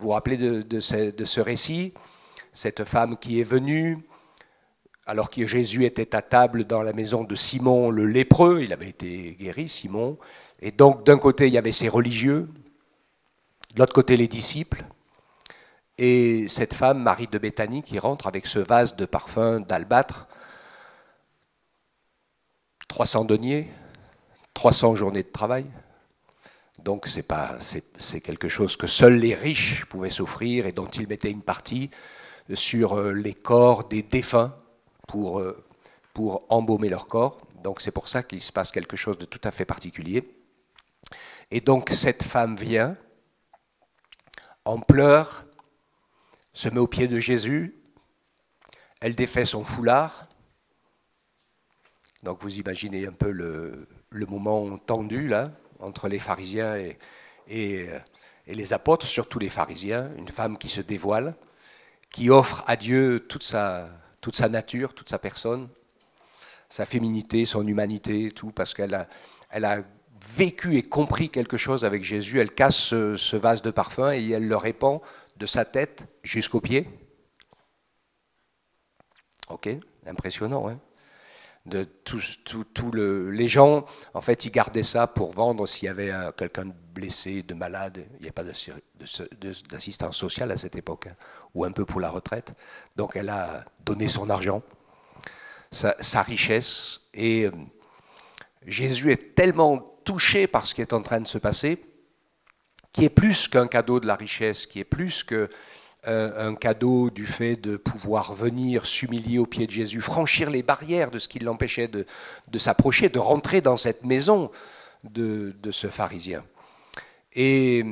Vous vous rappelez de ce récit? Cette femme qui est venue, alors que Jésus était à table dans la maison de Simon le lépreux, il avait été guéri, Simon, et donc d'un côté il y avait ces religieux, de l'autre côté les disciples, et cette femme, Marie de Béthanie, qui rentre avec ce vase de parfum d'albâtre, 300 deniers, 300 journées de travail. Donc c'est quelque chose que seuls les riches pouvaient s'offrir et dont ils mettaient une partie sur les corps des défunts pour embaumer leur corps. Donc c'est pour ça qu'il se passe quelque chose de tout à fait particulier. Et donc cette femme vient, en pleurs, se met aux pieds de Jésus, elle défait son foulard. Donc vous imaginez un peu le moment tendu là, entre les pharisiens et les apôtres, surtout les pharisiens, une femme qui se dévoile, qui offre à Dieu toute sa nature, toute sa personne, sa féminité, son humanité, tout, parce elle a vécu et compris quelque chose avec Jésus. Elle casse ce vase de parfum et elle le répand de sa tête jusqu'aux pieds. Ok, impressionnant, hein? De les gens, en fait, ils gardaient ça pour vendre s'il y avait quelqu'un de blessé, de malade. Il n'y a pas d'assistance sociale à cette époque, hein, ou un peu pour la retraite. Donc elle a donné son argent, sa richesse, et Jésus est tellement touché par ce qui est en train de se passer, qui est plus qu'un cadeau de la richesse, qui est plus que un cadeau du fait de pouvoir venir s'humilier aux pieds de Jésus, franchir les barrières de ce qui l'empêchait de s'approcher, de rentrer dans cette maison de ce pharisien. Et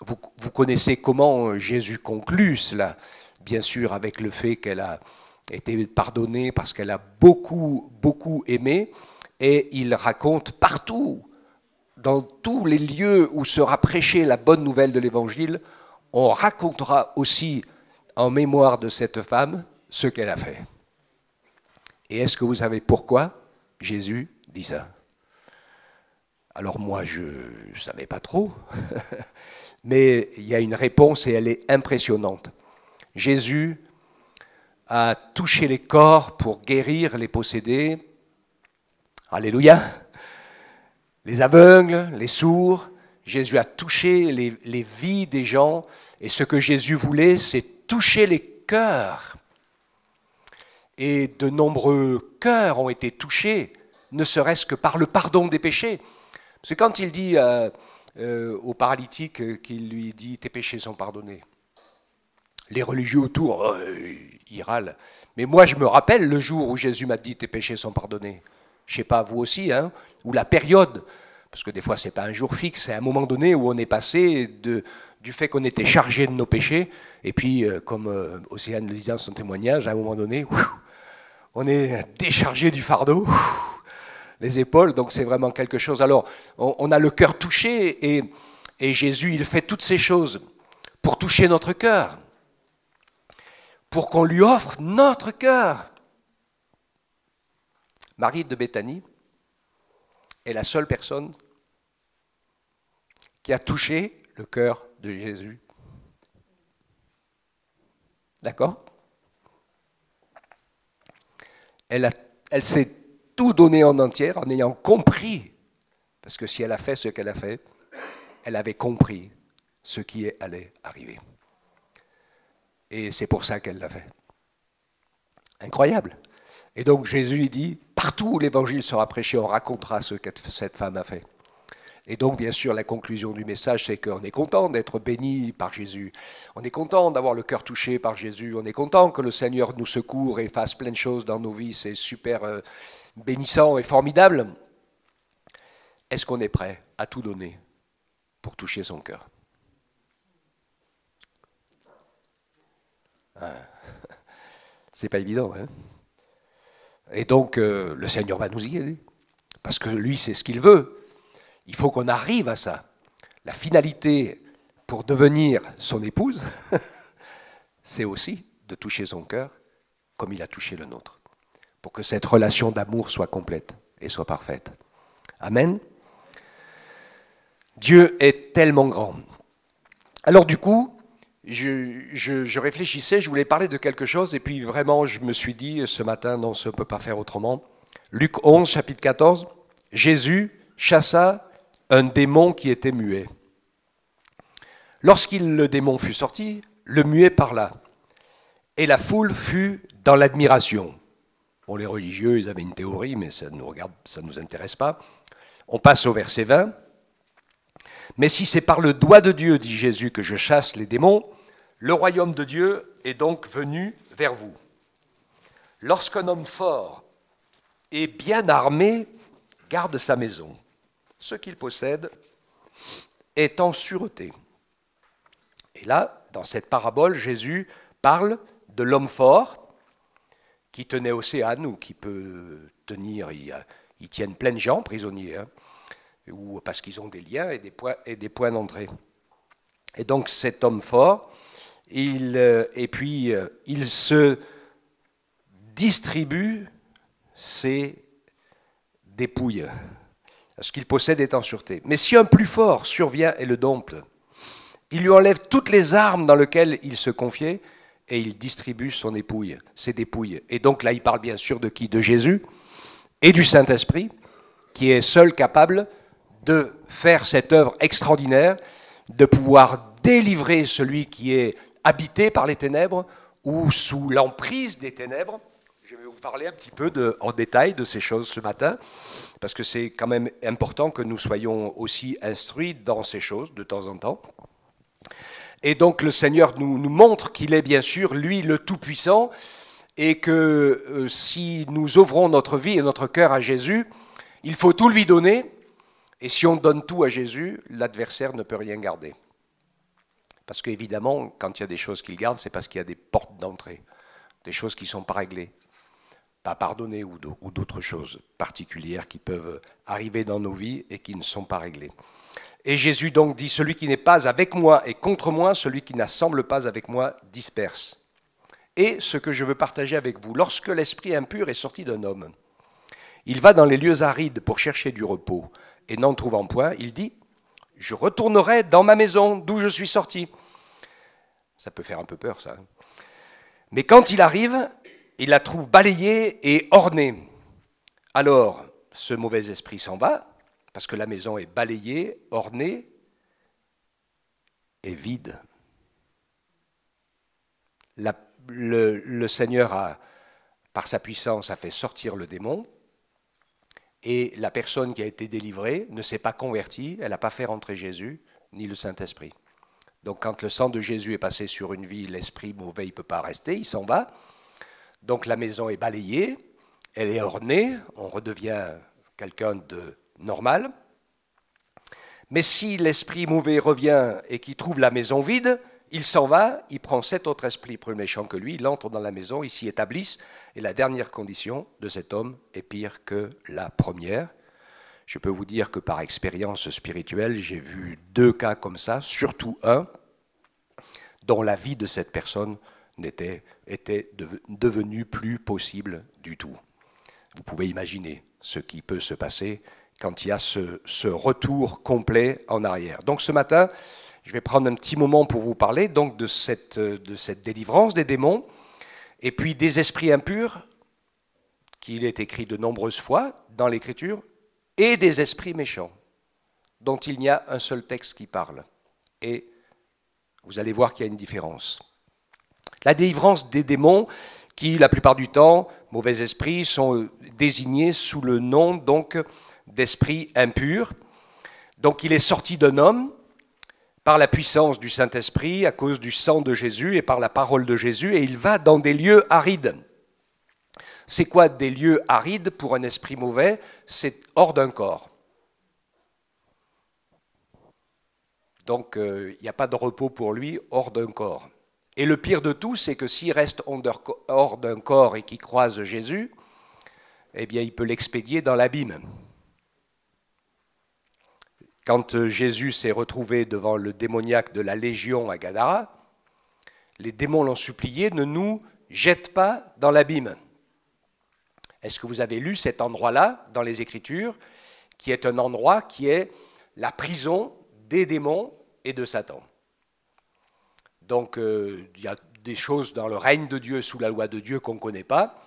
vous connaissez comment Jésus conclut cela, bien sûr avec le fait qu'elle a été pardonnée parce qu'elle a beaucoup, beaucoup aimé, et il raconte partout, dans tous les lieux où sera prêchée la bonne nouvelle de l'Évangile, on racontera aussi en mémoire de cette femme ce qu'elle a fait. Et est-ce que vous savez pourquoi Jésus dit ça? Alors moi, je ne savais pas trop, mais il y a une réponse et elle est impressionnante. Jésus a touché les corps pour guérir les possédés. Alléluia. Les aveugles, les sourds. Jésus a touché les vies des gens, et ce que Jésus voulait, c'est toucher les cœurs. Et de nombreux cœurs ont été touchés, ne serait-ce que par le pardon des péchés. Parce que quand il dit au paralytique, qu'il lui dit « tes péchés sont pardonnés », les religieux autour, ils râlent. Mais moi, je me rappelle le jour où Jésus m'a dit « tes péchés sont pardonnés ». Je ne sais pas, vous aussi, hein, ou la période. Parce que des fois, ce n'est pas un jour fixe, c'est un moment donné où on est passé du fait qu'on était chargé de nos péchés, et puis, comme Océane le disait dans son témoignage, à un moment donné, on est déchargé du fardeau, les épaules, donc c'est vraiment quelque chose. Alors, on a le cœur touché, et Jésus, il fait toutes ces choses pour toucher notre cœur, pour qu'on lui offre notre cœur. Marie de Béthanie est la seule personne qui a touché le cœur de Jésus. D'accord? Elle s'est tout donné en entière en ayant compris, parce que si elle a fait ce qu'elle a fait, elle avait compris ce qui allait arriver. Et c'est pour ça qu'elle l'a fait. Incroyable. Et donc Jésus dit, partout où l'évangile sera prêché, on racontera ce que cette femme a fait. Et donc, bien sûr, la conclusion du message, c'est qu'on est content d'être béni par Jésus. On est content d'avoir le cœur touché par Jésus. On est content que le Seigneur nous secoure et fasse plein de choses dans nos vies. C'est super bénissant et formidable. Est-ce qu'on est prêt à tout donner pour toucher son cœur? C'est pas évident, hein? Et donc, le Seigneur va nous y aider. Parce que lui, c'est ce qu'il veut. Il faut qu'on arrive à ça. La finalité pour devenir son épouse, c'est aussi de toucher son cœur comme il a touché le nôtre, pour que cette relation d'amour soit complète et soit parfaite. Amen. Dieu est tellement grand. Alors du coup, je réfléchissais, je voulais parler de quelque chose, et puis vraiment, je me suis dit ce matin, non, ça ne peut pas faire autrement. Luc 11, chapitre 14, Jésus chassa un démon qui était muet. Le démon fut sorti, le muet parla, et la foule fut dans l'admiration. Bon, les religieux, ils avaient une théorie, mais ça nous intéresse pas. On passe au verset 20. Mais si c'est par le doigt de Dieu, dit Jésus, que je chasse les démons, le royaume de Dieu est donc venu vers vous. Lorsqu'un homme fort et bien armé garde sa maison, ce qu'il possède est en sûreté. Et là, dans cette parabole, Jésus parle de l'homme fort qui tenait Océane ou qui peut tenir, ils tiennent plein de gens prisonniers, hein, ou parce qu'ils ont des liens et des points d'entrée. Et donc cet homme fort, il se distribue ses dépouilles. Ce qu'il possède est en sûreté. Mais si un plus fort survient et le dompte, il lui enlève toutes les armes dans lesquelles il se confiait et il distribue ses dépouilles. Et donc là, il parle bien sûr de qui? De Jésus et du Saint-Esprit, qui est seul capable de faire cette œuvre extraordinaire, de pouvoir délivrer celui qui est habité par les ténèbres ou sous l'emprise des ténèbres. Je vais vous parler un petit peu en détail de ces choses ce matin, parce que c'est quand même important que nous soyons aussi instruits dans ces choses de temps en temps. Et donc le Seigneur nous montre qu'il est bien sûr, lui, le Tout-Puissant, et que si nous ouvrons notre vie et notre cœur à Jésus, il faut tout lui donner, et si on donne tout à Jésus, l'adversaire ne peut rien garder. Parce qu'évidemment, quand il y a des choses qu'il garde, c'est parce qu'il y a des portes d'entrée, des choses qui ne sont pas réglées, pas pardonnées ou d'autres choses particulières qui peuvent arriver dans nos vies et qui ne sont pas réglées. Et Jésus donc dit, celui qui n'est pas avec moi est contre moi, celui qui n'assemble pas avec moi disperse. Et ce que je veux partager avec vous, lorsque l'esprit impur est sorti d'un homme, il va dans les lieux arides pour chercher du repos, et n'en trouvant point, il dit, je retournerai dans ma maison d'où je suis sorti. Ça peut faire un peu peur, ça. Mais quand il arrive, il la trouve balayée et ornée. Alors, ce mauvais esprit s'en va, parce que la maison est balayée, ornée et vide. Le Seigneur, par sa puissance, a fait sortir le démon, et la personne qui a été délivrée ne s'est pas convertie, elle n'a pas fait rentrer Jésus, ni le Saint-Esprit. Donc quand le sang de Jésus est passé sur une vie, l'esprit mauvais ne peut pas rester, il s'en va. Donc la maison est balayée, elle est ornée, on redevient quelqu'un de normal. Mais si l'esprit mauvais revient et qu'il trouve la maison vide, il s'en va, il prend 7 autres esprits plus méchants que lui, il entre dans la maison, ils s'y établissent, et la dernière condition de cet homme est pire que la première. Je peux vous dire que par expérience spirituelle, j'ai vu 2 cas comme ça, surtout un, dont la vie de cette personne était devenue plus possible du tout. Vous pouvez imaginer ce qui peut se passer quand il y a ce retour complet en arrière. Donc ce matin, je vais prendre un petit moment pour vous parler donc de cette délivrance des démons, et puis des esprits impurs, qu'il est écrit de nombreuses fois dans l'Écriture, et des esprits méchants, dont il n'y a un seul texte qui parle. Et vous allez voir qu'il y a une différence. La délivrance des démons, qui la plupart du temps, mauvais esprits, sont désignés sous le nom donc d'esprits impurs. Donc il est sorti d'un homme par la puissance du Saint-Esprit, à cause du sang de Jésus et par la parole de Jésus, et il va dans des lieux arides. C'est quoi des lieux arides pour un esprit mauvais? C'est hors d'un corps. Donc il n'y a pas de repos pour lui hors d'un corps. Et le pire de tout, c'est que s'il reste hors d'un corps et qu'il croise Jésus, eh bien il peut l'expédier dans l'abîme. Quand Jésus s'est retrouvé devant le démoniaque de la Légion à Gadara, les démons l'ont supplié, ne nous jette pas dans l'abîme. Est-ce que vous avez lu cet endroit-là dans les Écritures, qui est un endroit qui est la prison des démons et de Satan? Donc, il y a des choses dans le règne de Dieu, sous la loi de Dieu, qu'on ne connaît pas,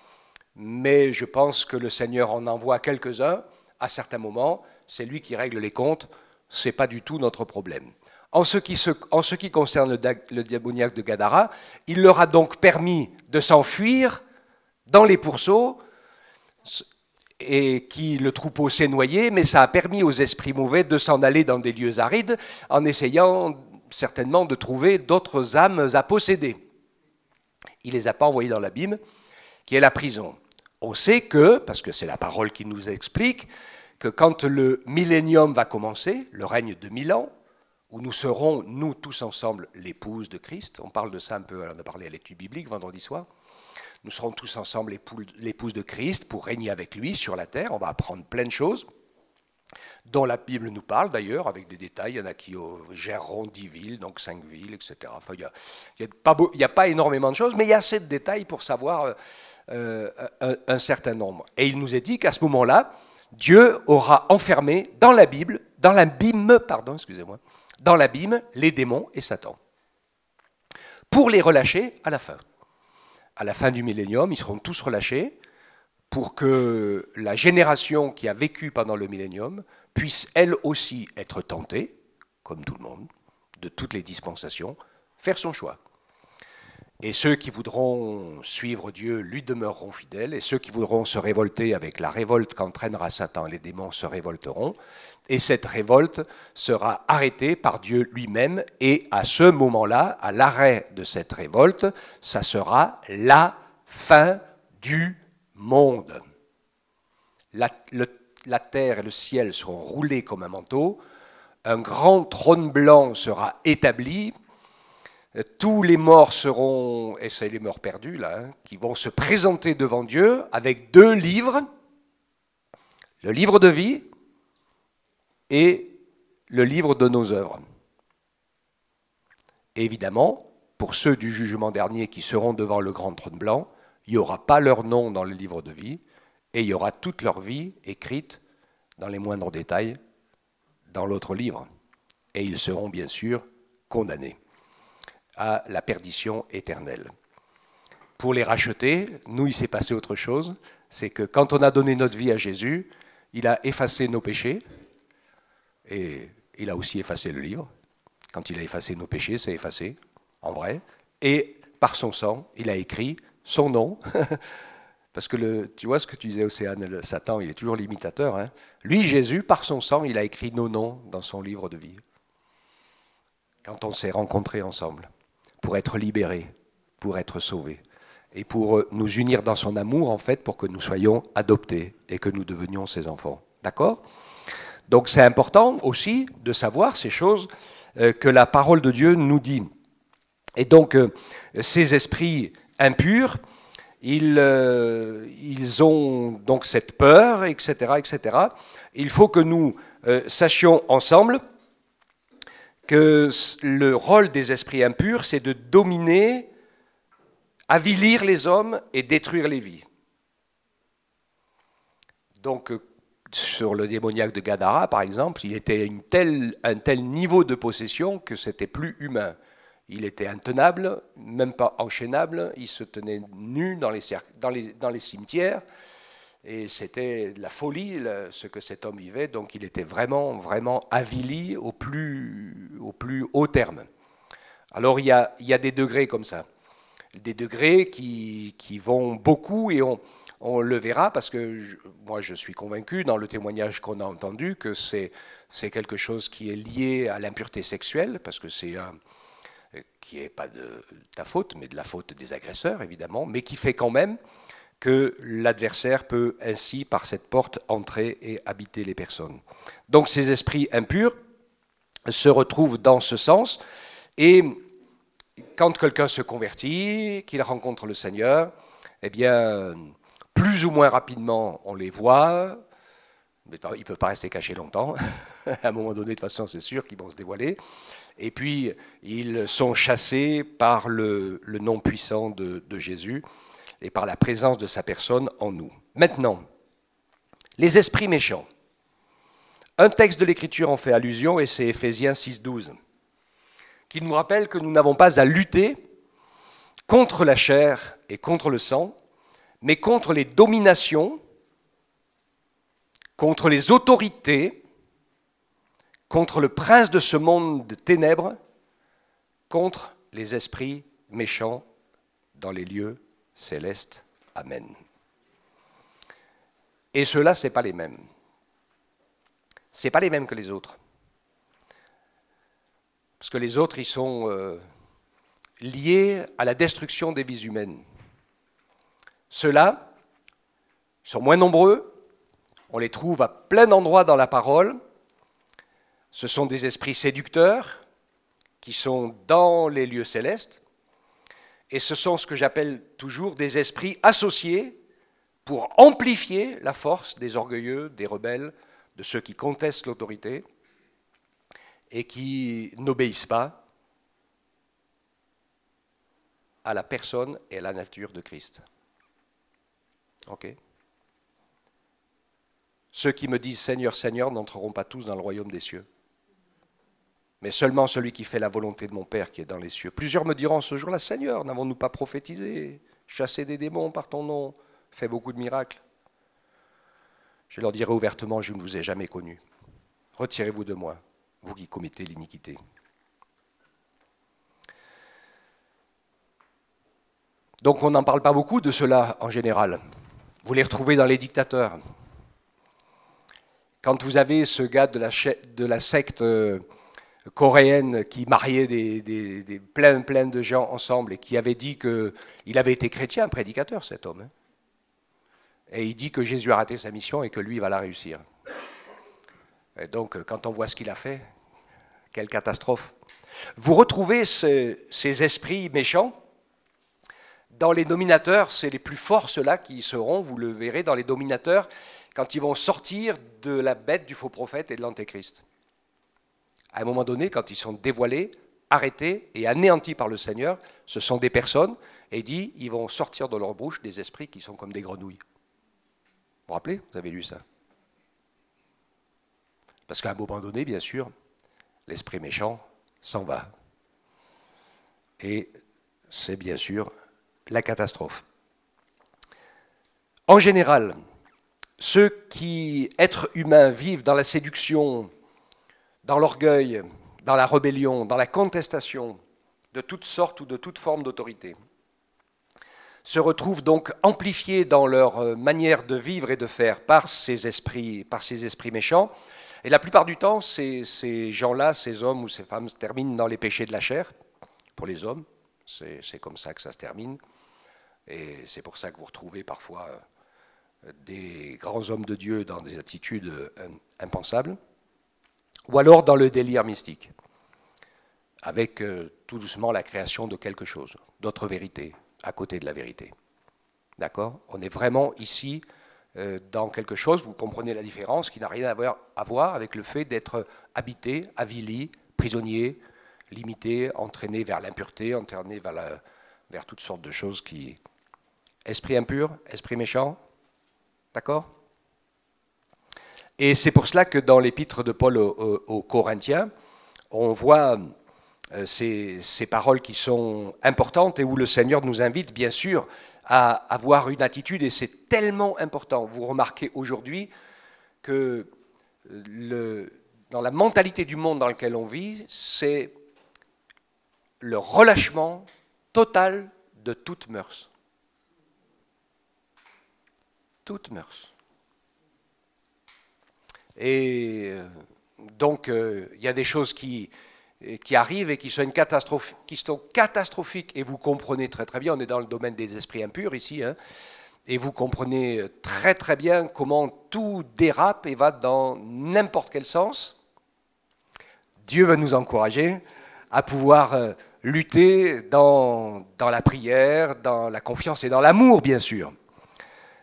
mais je pense que le Seigneur en envoie quelques-uns à certains moments. C'est lui qui règle les comptes, ce n'est pas du tout notre problème. En ce qui concerne le démoniaque de Gadara, il leur a donc permis de s'enfuir dans les pourceaux, et qui le troupeau s'est noyé, mais ça a permis aux esprits mauvais de s'en aller dans des lieux arides en essayant certainement de trouver d'autres âmes à posséder. Il ne les a pas envoyés dans l'abîme, qui est la prison. On sait que, parce que c'est la parole qui nous explique, que quand le millénium va commencer, le règne de 1000 ans, où nous serons, nous tous ensemble, l'épouse de Christ, on parle de ça un peu, on a parlé à l'étude biblique vendredi soir, nous serons tous ensemble l'épouse de Christ pour régner avec lui sur la terre. On va apprendre plein de choses, dont la Bible nous parle d'ailleurs, avec des détails. Il y en a qui géreront 10 villes, donc 5 villes, etc. Enfin, il n'y a pas énormément de choses, mais il y a assez de détails pour savoir un certain nombre. Et il nous est dit qu'à ce moment-là, Dieu aura enfermé dans la Bible, dans l'abîme, dans l'abîme, les démons et Satan, pour les relâcher à la fin. À la fin du millénium, ils seront tous relâchés pour que la génération qui a vécu pendant le millénium puisse elle aussi être tentée, comme tout le monde, de toutes les dispensations, faire son choix. Et ceux qui voudront suivre Dieu lui demeureront fidèles, et ceux qui voudront se révolter avec la révolte qu'entraînera Satan, les démons se révolteront, et cette révolte sera arrêtée par Dieu lui-même, et à ce moment-là, à l'arrêt de cette révolte, ça sera la fin du monde. La terre et le ciel seront roulés comme un manteau, un grand trône blanc sera établi, tous les morts seront, et c'est les morts perdus là, qui vont se présenter devant Dieu avec 2 livres, le livre de vie et le livre de nos œuvres. Et évidemment, pour ceux du jugement dernier qui seront devant le grand trône blanc, il n'y aura pas leur nom dans le livre de vie, et il y aura toute leur vie écrite dans les moindres détails dans l'autre livre. Et ils seront bien sûr condamnés à la perdition éternelle. Pour les racheter, nous, il s'est passé autre chose, c'est que quand on a donné notre vie à Jésus, il a effacé nos péchés, et il a aussi effacé le livre. Quand il a effacé nos péchés, c'est effacé, en vrai, et par son sang, il a écrit son nom, parce que tu vois ce que tu disais, Océane, Satan, il est toujours l'imitateur, hein. Lui, Jésus, par son sang, il a écrit nos noms dans son livre de vie. Quand on s'est rencontrés ensemble, pour être libérés, pour être sauvés, et pour nous unir dans son amour, en fait, pour que nous soyons adoptés et que nous devenions ses enfants. D'accord ? Donc c'est important aussi de savoir ces choses que la parole de Dieu nous dit. Et donc, ces esprits impurs, ils ont donc cette peur, etc., etc. Il faut que nous sachions ensemble que le rôle des esprits impurs, c'est de dominer, avilir les hommes et détruire les vies. Donc, sur le démoniaque de Gadara, par exemple, il était un tel niveau de possession que c'était plus humain. Il était intenable, même pas enchaînable, il se tenait nu dans les cimetières, et c'était de la folie ce que cet homme vivait, donc il était vraiment, vraiment avili au plus haut terme. Alors il y a des degrés comme ça, des degrés qui vont beaucoup, et on le verra, parce que moi je suis convaincu, dans le témoignage qu'on a entendu, que c'est quelque chose qui est lié à l'impureté sexuelle, parce que c'est qui n'est pas de ta faute, mais de la faute des agresseurs, évidemment, mais qui fait quand même que l'adversaire peut ainsi, par cette porte, entrer et habiter les personnes. Donc ces esprits impurs se retrouvent dans ce sens, et quand quelqu'un se convertit, qu'il rencontre le Seigneur, eh bien, plus ou moins rapidement, on les voit, mais il ne peut pas rester caché longtemps. À un moment donné, de toute façon, c'est sûr qu'ils vont se dévoiler. Et puis, ils sont chassés par le nom puissant de Jésus et par la présence de sa personne en nous. Maintenant, les esprits méchants. Un texte de l'Écriture en fait allusion, et c'est Éphésiens 6,12, qui nous rappelle que nous n'avons pas à lutter contre la chair et contre le sang, mais contre les dominations, contre les autorités, contre le prince de ce monde de ténèbres, contre les esprits méchants dans les lieux célestes. Amen. Et ceux-là, ce n'est pas les mêmes. Ce n'est pas les mêmes que les autres. Parce que les autres, ils sont liés à la destruction des vies humaines. Ceux-là sont moins nombreux, on les trouve à plein d'endroits dans la parole. Ce sont des esprits séducteurs qui sont dans les lieux célestes, et ce sont ce que j'appelle toujours des esprits associés pour amplifier la force des orgueilleux, des rebelles, de ceux qui contestent l'autorité et qui n'obéissent pas à la personne et à la nature de Christ. Ok ? Ceux qui me disent « Seigneur, Seigneur » n'entreront pas tous dans le royaume des cieux, mais seulement celui qui fait la volonté de mon Père qui est dans les cieux. Plusieurs me diront ce jour-là « Seigneur, n'avons-nous pas prophétisé, chassé des démons par ton nom, fait beaucoup de miracles ?» Je leur dirai ouvertement « Je ne vous ai jamais connu. Retirez-vous de moi, vous qui commettez l'iniquité. » Donc on n'en parle pas beaucoup de cela en général. Vous les retrouvez dans les dictateurs. Quand vous avez ce gars de la secte coréenne qui mariait plein de gens ensemble et qui avait dit qu'il avait été chrétien, prédicateur cet homme. Hein. Et il dit que Jésus a raté sa mission et que lui, il va la réussir. Et donc, quand on voit ce qu'il a fait, quelle catastrophe. Vous retrouvez ces esprits méchants dans les dominateurs, c'est les plus forts ceux-là qui seront, vous le verrez, dans les dominateurs, quand ils vont sortir de la bête du faux prophète et de l'antéchrist. À un moment donné, quand ils sont dévoilés, arrêtés et anéantis par le Seigneur, ce sont des personnes, et il dit, ils vont sortir de leur bouche des esprits qui sont comme des grenouilles. Vous vous rappelez? Vous avez lu ça? Parce qu'à un moment donné, bien sûr, l'esprit méchant s'en va. Et c'est bien sûr la catastrophe. En général, ceux qui, êtres humains, vivent dans la séduction, dans l'orgueil, dans la rébellion, dans la contestation de toutes sortes ou de toute forme d'autorité, se retrouvent donc amplifiés dans leur manière de vivre et de faire par ces esprits méchants. Et la plupart du temps, ces gens-là, ces hommes ou ces femmes, se terminent dans les péchés de la chair, pour les hommes. C'est comme ça que ça se termine. Et c'est pour ça que vous retrouvez parfois des grands hommes de Dieu dans des attitudes impensables, ou alors dans le délire mystique, avec tout doucement la création de quelque chose, d'autres vérités, à côté de la vérité. D'accord? On est vraiment ici dans quelque chose, vous comprenez la différence, qui n'a rien à voir avec le fait d'être habité, avili, prisonnier, limité, entraîné vers l'impureté, entraîné vers toutes sortes de choses qui... Esprit impur, esprit méchant, d'accord? Et c'est pour cela que dans l'épître de Paul aux Corinthiens, on voit ces paroles qui sont importantes et où le Seigneur nous invite, bien sûr, à avoir une attitude, et c'est tellement important. Vous remarquez aujourd'hui que dans la mentalité du monde dans lequel on vit, c'est le relâchement total de toute mœurs. Toutes mœurs. Et donc, il y a des choses qui arrivent et qui sont catastrophiques, et vous comprenez très très bien, on est dans le domaine des esprits impurs ici, hein, et vous comprenez très très bien comment tout dérape et va dans n'importe quel sens. Dieu va nous encourager à pouvoir lutter dans la prière, dans la confiance et dans l'amour, bien sûr.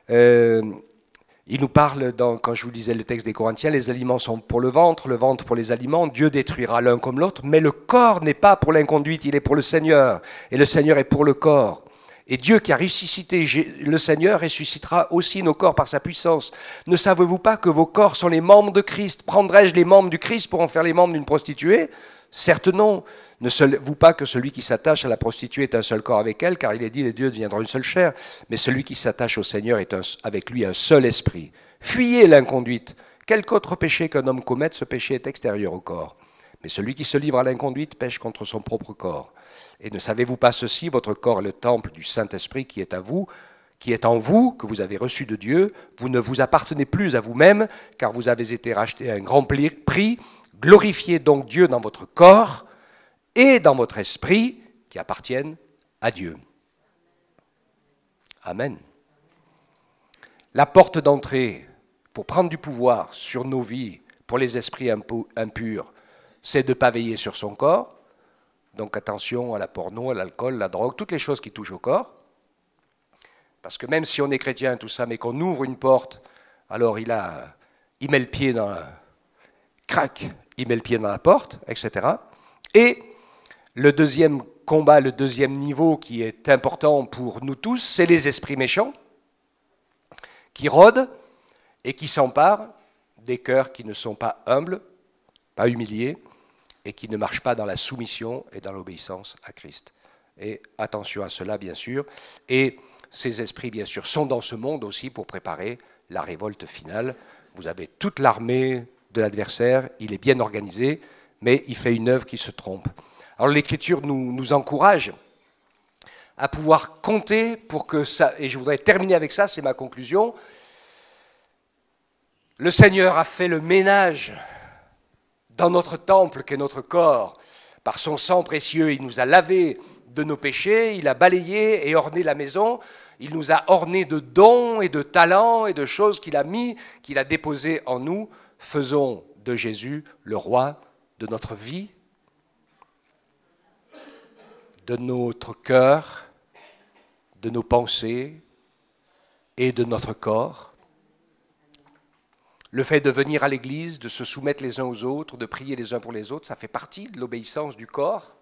Il nous parle, quand je vous disais le texte des Corinthiens, les aliments sont pour le ventre pour les aliments, Dieu détruira l'un comme l'autre, mais le corps n'est pas pour l'inconduite, il est pour le Seigneur, et le Seigneur est pour le corps. Et Dieu qui a ressuscité le Seigneur ressuscitera aussi nos corps par sa puissance. Ne savez-vous pas que vos corps sont les membres de Christ? Prendrais-je les membres du Christ pour en faire les membres d'une prostituée? Certes non. Ne savez-vous pas que celui qui s'attache à la prostituée est un seul corps avec elle, car il est dit, les deux deviendront une seule chair. Mais celui qui s'attache au Seigneur est avec lui un seul esprit. Fuyez l'inconduite. Quelque autre péché qu'un homme commette, ce péché est extérieur au corps. Mais celui qui se livre à l'inconduite pêche contre son propre corps. Et ne savez-vous pas ceci, votre corps est le temple du Saint-Esprit qui est à vous, qui est en vous, que vous avez reçu de Dieu. Vous ne vous appartenez plus à vous-même, car vous avez été rachetés à un grand prix. Glorifiez donc Dieu dans votre corps et dans votre esprit, qui appartiennent à Dieu. Amen. La porte d'entrée pour prendre du pouvoir sur nos vies, pour les esprits impurs, c'est de ne pas veiller sur son corps. Donc attention à la porno, à l'alcool, à la drogue, toutes les choses qui touchent au corps. Parce que même si on est chrétien, tout ça, mais qu'on ouvre une porte, alors il met le pied dans il met le pied dans la porte, etc. Et le deuxième combat, le deuxième niveau qui est important pour nous tous, c'est les esprits méchants qui rôdent et qui s'emparent des cœurs qui ne sont pas humbles, pas humiliés, et qui ne marchent pas dans la soumission et dans l'obéissance à Christ. Et attention à cela, bien sûr. Et ces esprits, bien sûr, sont dans ce monde aussi pour préparer la révolte finale. Vous avez toute l'armée de l'adversaire, il est bien organisé, mais il fait une œuvre qui se trompe. Alors l'Écriture nous encourage à pouvoir compter pour que ça, et je voudrais terminer avec ça, c'est ma conclusion. Le Seigneur a fait le ménage dans notre temple qu'est notre corps. Par son sang précieux, il nous a lavés de nos péchés, il a balayé et orné la maison, il nous a ornés de dons et de talents et de choses qu'il a mis, qu'il a déposées en nous. Faisons de Jésus le roi de notre vie, de notre cœur, de nos pensées et de notre corps. Le fait de venir à l'église, de se soumettre les uns aux autres, de prier les uns pour les autres, ça fait partie de l'obéissance du corps.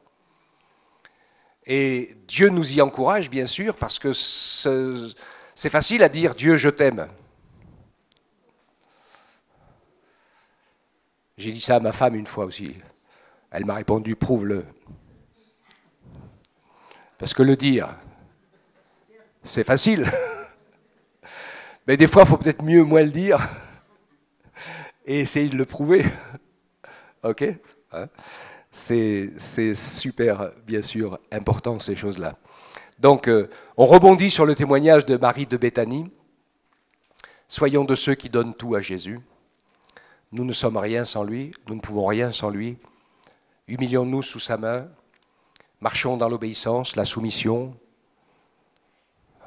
Et Dieu nous y encourage, bien sûr, parce que c'est facile à dire « Dieu, je t'aime ». J'ai dit ça à ma femme une fois aussi. Elle m'a répondu « Prouve-le ». Parce que le dire, c'est facile. Mais des fois, il faut peut-être mieux moins le dire et essayer de le prouver. Ok, hein? C'est super, bien sûr, important, ces choses-là. Donc, on rebondit sur le témoignage de Marie de Béthanie. Soyons de ceux qui donnent tout à Jésus. Nous ne sommes rien sans lui, nous ne pouvons rien sans lui. Humilions-nous sous sa main, marchons dans l'obéissance, la soumission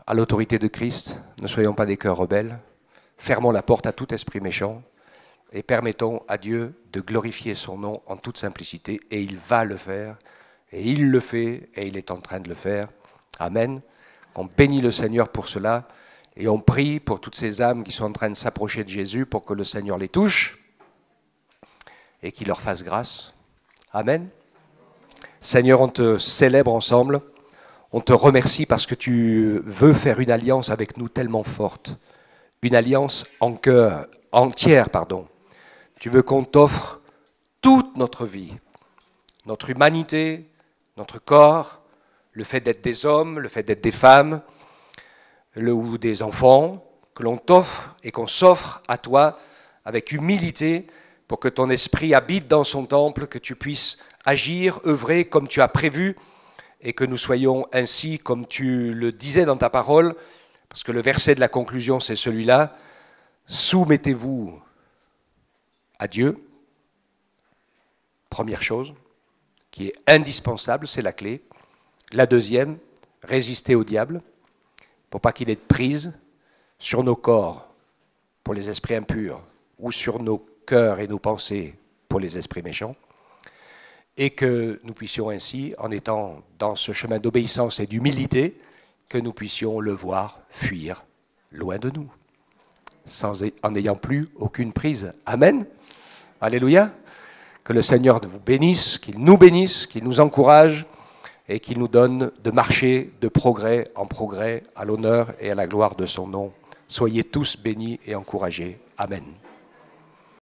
à l'autorité de Christ. Ne soyons pas des cœurs rebelles. Fermons la porte à tout esprit méchant et permettons à Dieu de glorifier son nom en toute simplicité. Et il va le faire, et il le fait, et il est en train de le faire. Amen. On bénit le Seigneur pour cela, et on prie pour toutes ces âmes qui sont en train de s'approcher de Jésus pour que le Seigneur les touche et qu'il leur fasse grâce. Amen. Seigneur, on te célèbre ensemble. On te remercie parce que tu veux faire une alliance avec nous tellement forte. Une alliance entière. Tu veux qu'on t'offre toute notre vie, notre humanité, notre corps, le fait d'être des hommes, le fait d'être des femmes ou des enfants, que l'on t'offre et qu'on s'offre à toi avec humilité pour que ton esprit habite dans son temple, que tu puisses agir, œuvrer comme tu as prévu et que nous soyons ainsi comme tu le disais dans ta parole, parce que le verset de la conclusion c'est celui-là, soumettez-vous à Dieu, première chose, qui est indispensable, c'est la clé. La deuxième, résistez au diable, pour pas qu'il ait de prise sur nos corps pour les esprits impurs, ou sur nos cœurs et nos pensées pour les esprits méchants, et que nous puissions ainsi, en étant dans ce chemin d'obéissance et d'humilité, que nous puissions le voir fuir loin de nous, en n'ayant plus aucune prise. Amen. Alléluia. Que le Seigneur vous bénisse, qu'il nous encourage, et qu'il nous donne de marcher de progrès en progrès à l'honneur et à la gloire de son nom. Soyez tous bénis et encouragés. Amen.